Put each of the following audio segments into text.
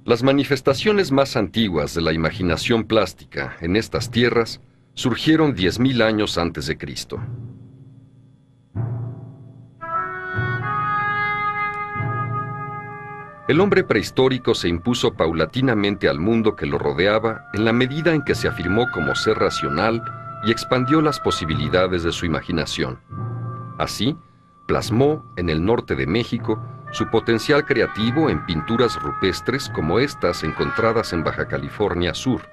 Las manifestaciones más antiguas de la imaginación plástica en estas tierras surgieron 10.000 años antes de Cristo. El hombre prehistórico se impuso paulatinamente al mundo que lo rodeaba en la medida en que se afirmó como ser racional y expandió las posibilidades de su imaginación. Así, plasmó en el norte de México su potencial creativo en pinturas rupestres como estas encontradas en Baja California Sur.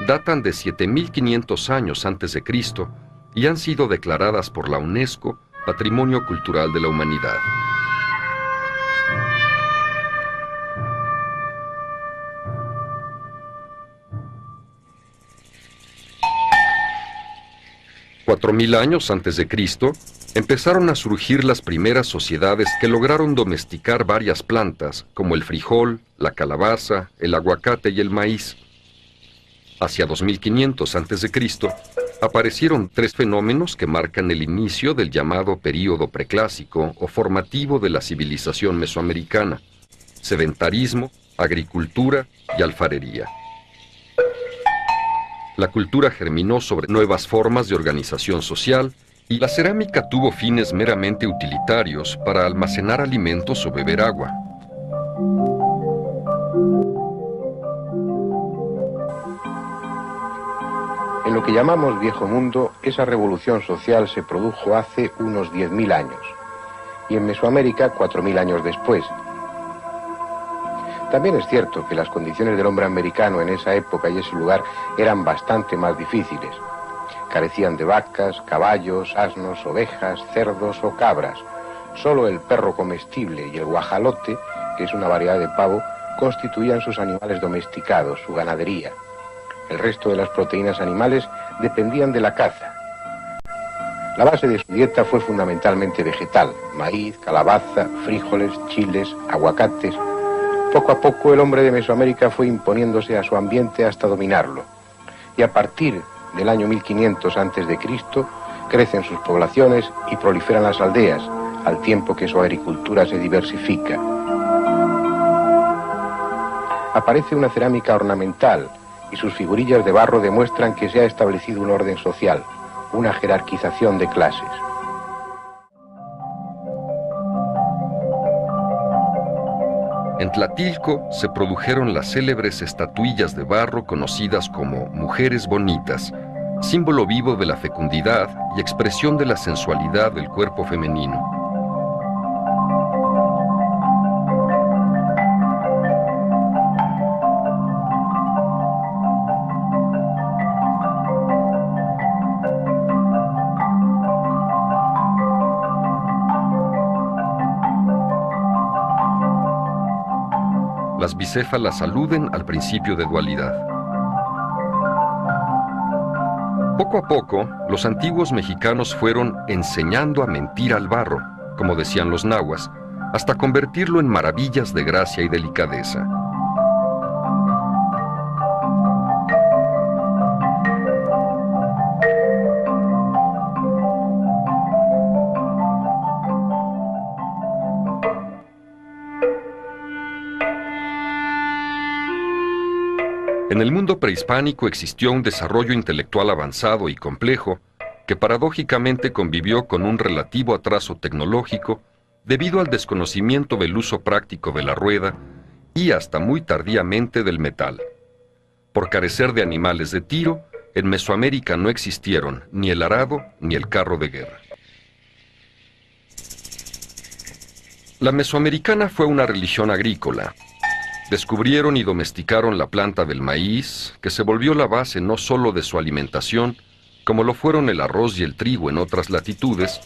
Datan de 7.500 años antes de Cristo y han sido declaradas por la UNESCO Patrimonio Cultural de la Humanidad. $4.000 años antes de Cristo, empezaron a surgir las primeras sociedades que lograron domesticar varias plantas, como el frijol, la calabaza, el aguacate y el maíz. Hacia 2500 antes de Cristo, aparecieron 3 fenómenos que marcan el inicio del llamado período preclásico o formativo de la civilización mesoamericana: sedentarismo, agricultura y alfarería. La cultura germinó sobre nuevas formas de organización social y la cerámica tuvo fines meramente utilitarios para almacenar alimentos o beber agua. En lo que llamamos Viejo Mundo, esa revolución social se produjo hace unos 10.000 años, y en Mesoamérica 4.000 años después. También es cierto que las condiciones del hombre americano en esa época y ese lugar eran bastante más difíciles. Carecían de vacas, caballos, asnos, ovejas, cerdos o cabras. Solo el perro comestible y el guajalote, que es una variedad de pavo, constituían sus animales domesticados, su ganadería. El resto de las proteínas animales dependían de la caza. La base de su dieta fue fundamentalmente vegetal: maíz, calabaza, frijoles, chiles, aguacates. Poco a poco el hombre de Mesoamérica fue imponiéndose a su ambiente hasta dominarlo. Y a partir del año 1500 a.C., crecen sus poblaciones y proliferan las aldeas, al tiempo que su agricultura se diversifica. Aparece una cerámica ornamental y sus figurillas de barro demuestran que se ha establecido un orden social, una jerarquización de clases. En Tlatilco se produjeron las célebres estatuillas de barro conocidas como mujeres bonitas, símbolo vivo de la fecundidad y expresión de la sensualidad del cuerpo femenino. Las bicéfalas aluden al principio de dualidad. Poco a poco, los antiguos mexicanos fueron enseñando a mentir al barro, como decían los nahuas, hasta convertirlo en maravillas de gracia y delicadeza. En el mundo prehispánico existió un desarrollo intelectual avanzado y complejo que paradójicamente convivió con un relativo atraso tecnológico debido al desconocimiento del uso práctico de la rueda y hasta muy tardíamente del metal. Por carecer de animales de tiro, en Mesoamérica no existieron ni el arado ni el carro de guerra. La mesoamericana fue una religión agrícola. Descubrieron y domesticaron la planta del maíz, que se volvió la base no solo de su alimentación, como lo fueron el arroz y el trigo en otras latitudes,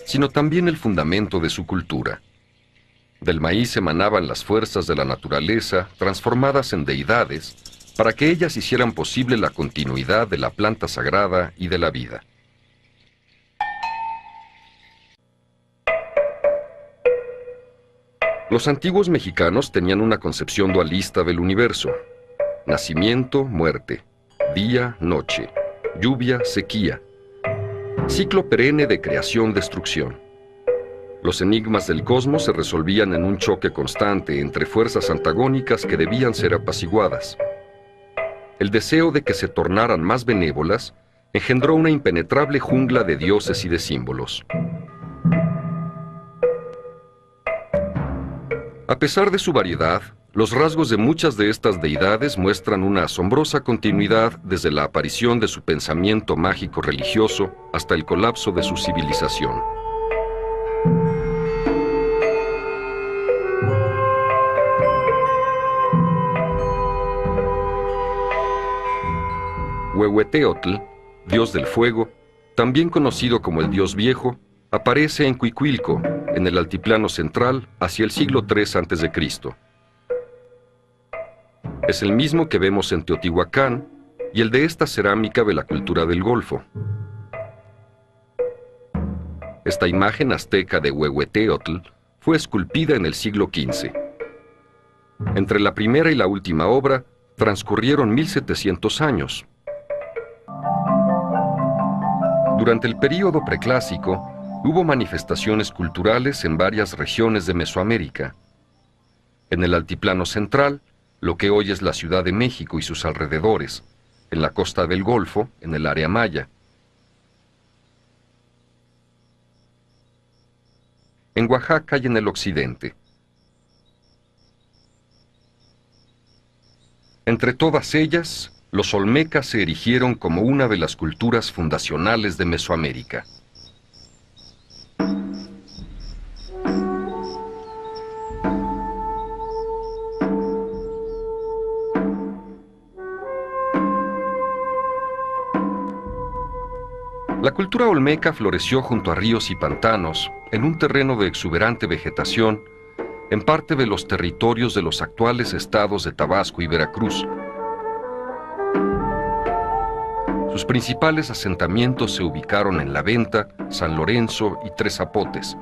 sino también el fundamento de su cultura. Del maíz emanaban las fuerzas de la naturaleza, transformadas en deidades, para que ellas hicieran posible la continuidad de la planta sagrada y de la vida. Los antiguos mexicanos tenían una concepción dualista del universo: nacimiento, muerte, día, noche, lluvia, sequía, ciclo perenne de creación-destrucción. Los enigmas del cosmos se resolvían en un choque constante entre fuerzas antagónicas que debían ser apaciguadas. El deseo de que se tornaran más benévolas engendró una impenetrable jungla de dioses y de símbolos. A pesar de su variedad, los rasgos de muchas de estas deidades muestran una asombrosa continuidad desde la aparición de su pensamiento mágico religioso hasta el colapso de su civilización. Huehueteotl, dios del fuego, también conocido como el dios viejo, aparece en Cuicuilco, en el altiplano central, hacia el siglo III a.C. Es el mismo que vemos en Teotihuacán y el de esta cerámica de la cultura del Golfo. Esta imagen azteca de Huehueteotl fue esculpida en el siglo XV. Entre la primera y la última obra transcurrieron 1700 años. Durante el período preclásico, hubo manifestaciones culturales en varias regiones de Mesoamérica. En el altiplano central, lo que hoy es la Ciudad de México y sus alrededores, en la costa del Golfo, en el área maya. En Oaxaca y en el occidente. Entre todas ellas, los olmecas se erigieron como una de las culturas fundacionales de Mesoamérica. La cultura olmeca floreció junto a ríos y pantanos, en un terreno de exuberante vegetación, en parte de los territorios de los actuales estados de Tabasco y Veracruz. Sus principales asentamientos se ubicaron en La Venta, San Lorenzo y Tres Zapotes.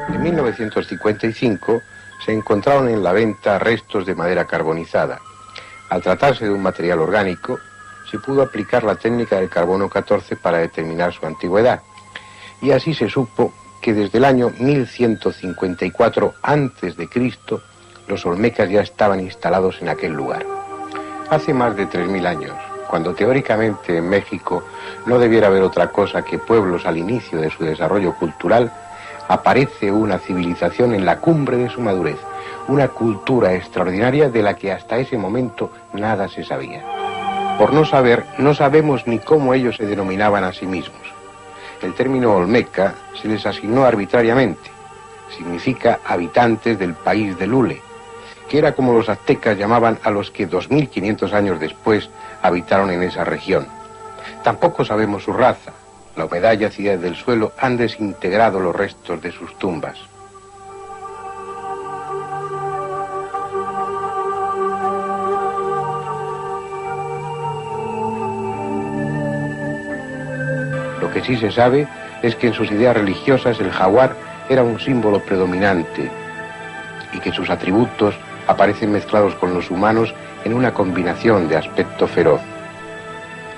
En 1955 se encontraron en La Venta restos de madera carbonizada. Al tratarse de un material orgánico, se pudo aplicar la técnica del carbono 14 para determinar su antigüedad. Y así se supo que desde el año 1154 a.C. los olmecas ya estaban instalados en aquel lugar. Hace más de 3000 años, cuando teóricamente en México no debiera haber otra cosa que pueblos al inicio de su desarrollo cultural, aparece una civilización en la cumbre de su madurez, una cultura extraordinaria de la que hasta ese momento nada se sabía. Por no saber, no sabemos ni cómo ellos se denominaban a sí mismos. El término olmeca se les asignó arbitrariamente. Significa habitantes del país de Lule, que era como los aztecas llamaban a los que 2500 años después habitaron en esa región. Tampoco sabemos su raza. La humedad y acidez del suelo han desintegrado los restos de sus tumbas. Lo que sí se sabe es que en sus ideas religiosas el jaguar era un símbolo predominante y que sus atributos aparecen mezclados con los humanos en una combinación de aspecto feroz.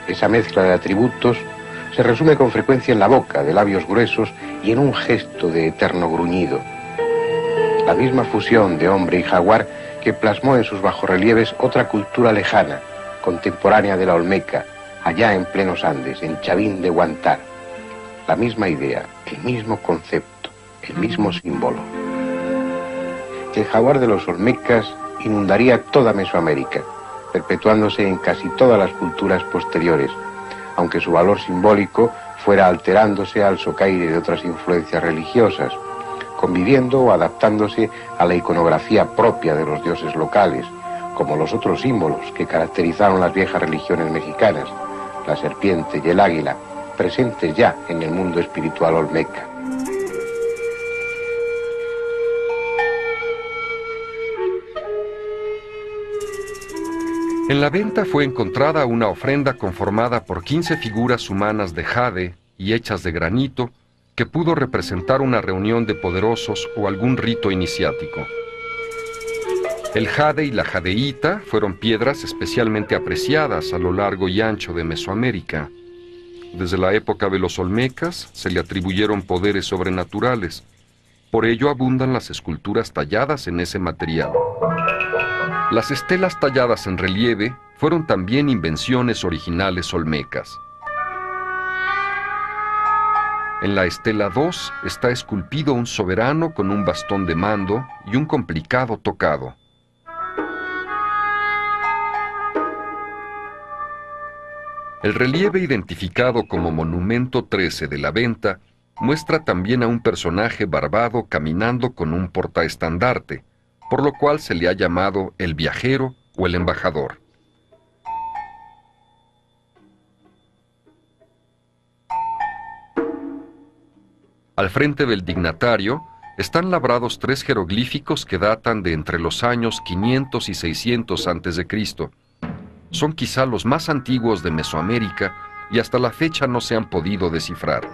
Esa mezcla de atributos se resume con frecuencia en la boca, de labios gruesos y en un gesto de eterno gruñido. La misma fusión de hombre y jaguar que plasmó en sus bajorrelieves otra cultura lejana, contemporánea de la olmeca, allá en plenos Andes, en Chavín de Huántar. La misma idea, el mismo concepto, el mismo símbolo. El jaguar de los olmecas inundaría toda Mesoamérica, perpetuándose en casi todas las culturas posteriores, aunque su valor simbólico fuera alterándose al socaire de otras influencias religiosas, conviviendo o adaptándose a la iconografía propia de los dioses locales, como los otros símbolos que caracterizaron las viejas religiones mexicanas, la serpiente y el águila, presentes ya en el mundo espiritual olmeca. En La Venta fue encontrada una ofrenda conformada por 15 figuras humanas de jade y hechas de granito que pudo representar una reunión de poderosos o algún rito iniciático. El jade y la jadeíta fueron piedras especialmente apreciadas a lo largo y ancho de Mesoamérica. desde la época de los olmecas, se le atribuyeron poderes sobrenaturales. Por ello abundan las esculturas talladas en ese material. Las estelas talladas en relieve fueron también invenciones originales olmecas. En la estela 2 está esculpido un soberano con un bastón de mando y un complicado tocado. El relieve identificado como Monumento 13 de la Venta muestra también a un personaje barbado caminando con un portaestandarte, por lo cual se le ha llamado el viajero o el embajador. Al frente del dignatario están labrados 3 jeroglíficos que datan de entre los años 500 y 600 a.C. Son quizá los más antiguos de Mesoamérica y hasta la fecha no se han podido descifrar.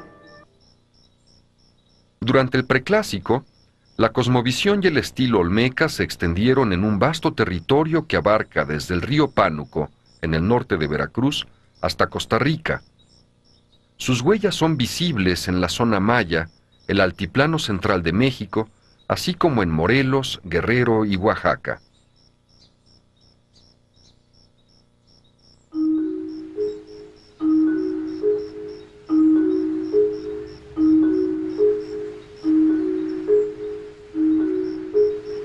Durante el Preclásico, la cosmovisión y el estilo olmeca se extendieron en un vasto territorio que abarca desde el río Pánuco, en el norte de Veracruz, hasta Costa Rica. Sus huellas son visibles en la zona maya, el altiplano central de México, así como en Morelos, Guerrero y Oaxaca.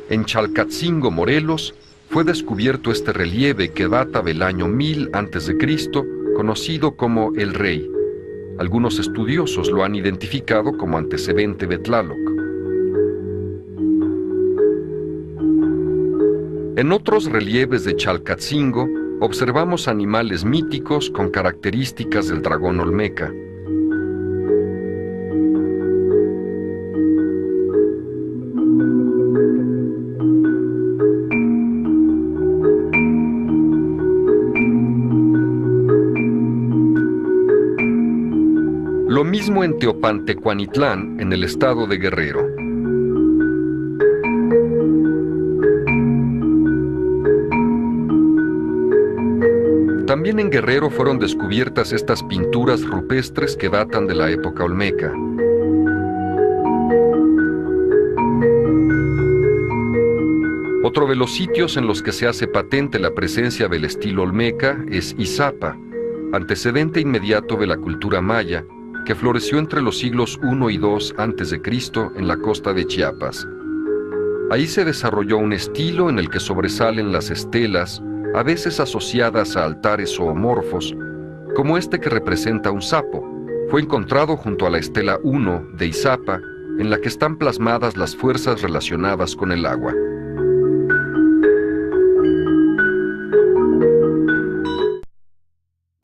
En Chalcatzingo, Morelos, fue descubierto este relieve que data del año 1000 a.C., conocido como el Rey. Algunos estudiosos lo han identificado como antecedente de Tlaloc. En otros relieves de Chalcatzingo observamos animales míticos con características del dragón olmeca. Lo mismo en Teopantecuanitlán, en el estado de Guerrero. También en Guerrero fueron descubiertas estas pinturas rupestres que datan de la época olmeca. Otro de los sitios en los que se hace patente la presencia del estilo olmeca es Izapa, antecedente inmediato de la cultura maya, que floreció entre los siglos I y II a.C. en la costa de Chiapas. Ahí se desarrolló un estilo en el que sobresalen las estelas, a veces asociadas a altares zoomorfos, como este que representa un sapo. Fue encontrado junto a la estela 1 de Izapa, en la que están plasmadas las fuerzas relacionadas con el agua.